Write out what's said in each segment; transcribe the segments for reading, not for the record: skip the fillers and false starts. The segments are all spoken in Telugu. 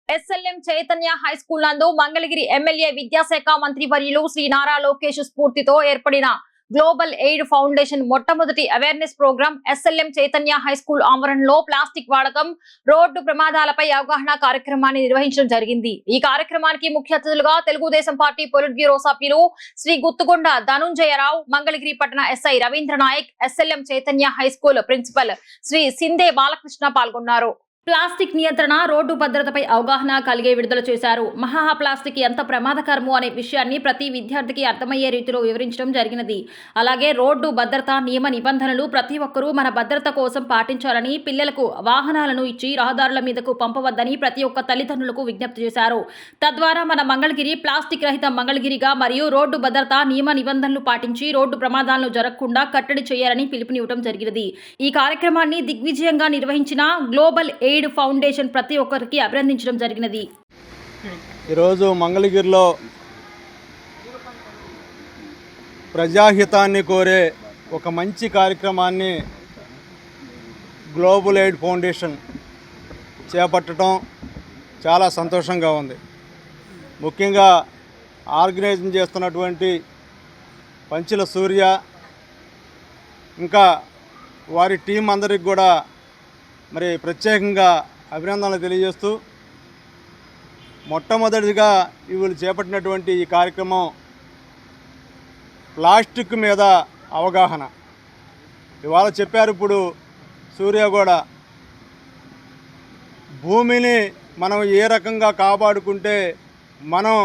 ఎస్ఎల్ఎం చైతన్య హై స్కూల్ నందు మంగళగిరి ఎమ్మెల్యే విద్యాశాఖ మంత్రి వర్యులు శ్రీ నారా లోకేష్ స్ఫూర్తితో ఏర్పడిన గ్లోబల్ ఎయిడ్ ఫౌండేషన్ మొట్టమొదటి awareness programme SLM Chaitanya high school ఆవరణలో ప్లాస్టిక్ వాడకం, రోడ్డు ప్రమాదాలపై అవగాహన కార్యక్రమాన్ని నిర్వహించడం జరిగింది. ఈ కార్యక్రమానికి ముఖ్య అతిథులుగా తెలుగుదేశం పార్టీ పొలిట్ బ్యూరో సభ్యులు శ్రీ గుత్తుగొండ ధనుంజయరావు, మంగళగిరి పట్టణ SI Ravindra Nayak, SLM Chaitanya high school principal Shri Shinde Balakrishna పాల్గొన్నారు. ప్లాస్టిక్ నియంత్రణ, రోడ్డు భద్రతపై అవగాహన కలిగే విడుదల చేశారు. మహా ప్లాస్టిక్ ఎంత ప్రమాదకరమో అనే విషయాన్ని ప్రతి విద్యార్థికి అర్థమయ్యే రీతిలో వివరించడం జరిగినది. అలాగే రోడ్డు భద్రత నియమ నిబంధనలు ప్రతి ఒక్కరూ మన భద్రత కోసం పాటించాలని, పిల్లలకు వాహనాలను ఇచ్చి రహదారుల మీదకు పంపవద్దని ప్రతి ఒక్క తల్లిదండ్రులకు విజ్ఞప్తి చేశారు. తద్వారా మన మంగళగిరి ప్లాస్టిక్ రహిత మంగళగిరిగా మరియు రోడ్డు భద్రత నియమ నిబంధనలు పాటించి రోడ్డు ప్రమాదాలను జరగకుండా కట్టడి చేయాలని పిలుపునివ్వడం జరిగినది. ఈ కార్యక్రమాన్ని దిగ్విజయంగా నిర్వహించిన గ్లోబల్ ఎయిడ్ ఫౌండేషన్ ప్రతి ఒక్కరికి అభినందించడం జరిగినది. ఈరోజు మంగళగిరిలో ప్రజాహితాన్ని కోరే ఒక మంచి కార్యక్రమాన్ని గ్లోబల్ ఎయిడ్ ఫౌండేషన్ చేపట్టడం చాలా సంతోషంగా ఉంది. ముఖ్యంగా ఆర్గనైజింగ్ చేస్తున్నటువంటి పంచుల సూర్య ఇంకా వారి టీం అందరికి కూడా మరి ప్రత్యేకంగా అభినందనలు తెలియజేస్తూ, మొట్టమొదటిగా వీళ్ళు చేపట్టినటువంటి ఈ కార్యక్రమం ప్లాస్టిక్ మీద అవగాహన. ఇవాళ చెప్పారు ఇప్పుడు సూర్య కూడా, భూమిని మనం ఏ రకంగా కాపాడుకుంటే మనం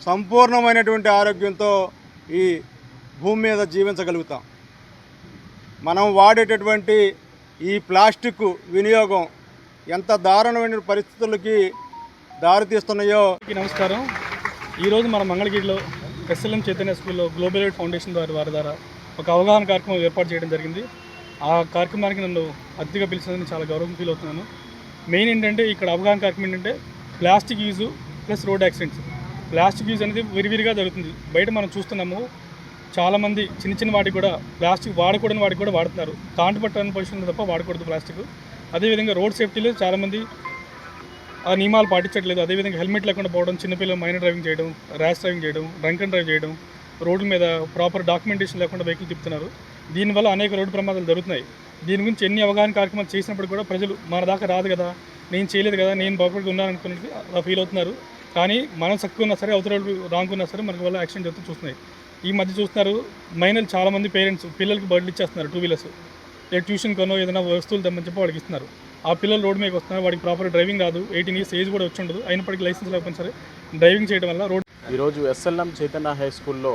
సంపూర్ణమైనటువంటి ఆరోగ్యంతో ఈ భూమి మీద జీవించగలుగుతాం. మనం వాడేటటువంటి ఈ ప్లాస్టిక్ వినియోగం ఎంత దారుణమైన పరిస్థితులకి దారితీస్తున్నాయో. నమస్కారం. ఈరోజు మన మంగళగిరిలో ఎస్ఎల్ఎం చైతన్య స్కూల్లో గ్లోబల్ ఎయిడ్ ఫౌండేషన్ వారి ద్వారా ఒక అవగాహన కార్యక్రమం ఏర్పాటు చేయడం జరిగింది. ఆ కార్యక్రమానికి నన్ను అతిథిగా పిలిచినందుకు చాలా గౌరవం ఫీల్ అవుతున్నాను. మెయిన్ ఏంటంటే ఇక్కడ అవగాహన కార్యక్రమం ఏంటంటే plastic use plus road accidents. Plastic use అనేది విరివిరిగా జరుగుతుంది. బయట మనం చూస్తున్నాము, చాలామంది చిన్న చిన్న వాటికి కూడా ప్లాస్టిక్ వాడకూడని వాటికి కూడా వాడుతున్నారు. కాంటు పట్టని పొజిషన్ తప్ప వాడకూడదు ప్లాస్టిక్. అదేవిధంగా రోడ్ సేఫ్టీలో చాలామంది ఆ నియమాలు పాటించట్లేదు. అదేవిధంగా హెల్మెట్ లేకుండా పోవడం, చిన్నపిల్లలు మైనర్ డ్రైవింగ్ చేయడం, ర్యాష్ డ్రైవింగ్ చేయడం, డ్రంక్ అండ్ డ్రైవ్ చేయడం, రోడ్ల మీద ప్రాపర్ డాక్యుమెంటేషన్ లేకుండా వెహికల్ తిప్పుతున్నారు. దీనివల్ల అనేక రోడ్డు ప్రమాదాలు జరుగుతున్నాయి. దీని గురించి ఎన్ని అవగాహన కార్యక్రమాలు చేసినప్పుడు కూడా ప్రజలు మన దాకా రాదు కదా, నేను చేయలేదు కదా, నేను బాగుపడి ఉన్నాను అనుకున్నట్టు అలా ఫీల్ అవుతున్నారు. కానీ మనం చక్కగా ఉన్నా సరే, అవతల రాంగ్ ఉన్నా సరే మనకు వల్ల యాక్సిడెంట్ అవుతూ చూస్తున్నాయి. ఈ మధ్య చూస్తున్నారు, మైనర్లు చాలామంది పేరెంట్స్ పిల్లలకి బర్త్లు ఇచ్చేస్తున్నారు. 2 వీలర్స్ ట్యూషన్ కొనో ఏదైనా వస్తువులు తెమ్మని చెప్పి వాడికి ఇస్తున్నారు. ఆ పిల్లలు రోడ్డు మీదకి వస్తున్నారు, వాడికి ప్రాపర్ డ్రైవింగ్ రాదు, 18 ఇయర్స్ ఏజ్ కూడా వచ్చి ఉండదు, అయినప్పటికీ లైసెన్స్ లేకపోయినా సరే డ్రైవింగ్ చేయడం వల్ల రోడ్. ఈరోజు ఎస్ఎల్ఎం చైతన్య హై స్కూల్లో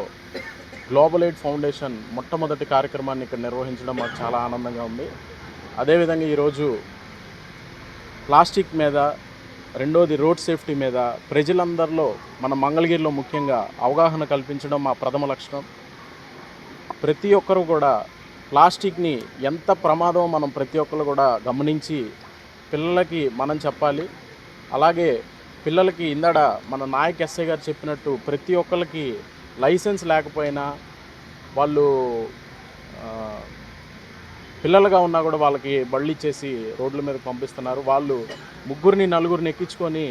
గ్లోబల్ ఎయిడ్ ఫౌండేషన్ మొట్టమొదటి కార్యక్రమాన్ని ఇక్కడ నిర్వహించడం మాకు చాలా ఆనందంగా ఉంది. అదేవిధంగా ఈరోజు ప్లాస్టిక్ మీద, రెండోది రోడ్ సేఫ్టీ మీద ప్రజలందరిలో మన మంగళగిరిలో ముఖ్యంగా అవగాహన కల్పించడం మా ప్రథమ లక్ష్యం. ప్రతి ఒక్కరు కూడా ప్లాస్టిక్ని ఎంత ప్రమాదం మనం ప్రతి ఒక్కరు కూడా గమనించి పిల్లలకి మనం చెప్పాలి. అలాగే పిల్లలకి ఇందాడ మన నాయక్ ఎస్ఐ గారు చెప్పినట్టు ప్రతి ఒక్కరికి లైసెన్స్ లేకపోయినా, వాళ్ళు పిల్లలుగా ఉన్నా కూడా వాళ్ళకి బళ్ళు ఇచ్చేసి రోడ్ల మీద పంపిస్తున్నారు. వాళ్ళు 3-4 ఎక్కించుకొని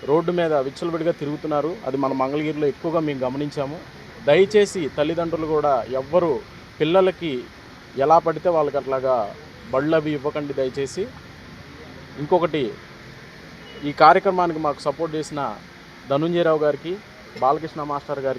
రోడ్డు మీద విచ్చలవిడిగా తిరుగుతున్నారు. అది మన మంగళగిరిలో ఎక్కువగా మేము గమనించాము. దయచేసి తల్లిదండ్రులు కూడా ఎవ్వరూ పిల్లలకి ఎలా పడితే వాళ్ళకి అట్లాగా బళ్ళు అవి ఇవ్వకండి దయచేసి. ఇంకొకటి, ఈ కార్యక్రమానికి మాకు సపోర్ట్ చేసిన ధనుంజయరావు గారికి, బాలకృష్ణ మాస్టర్ గారికి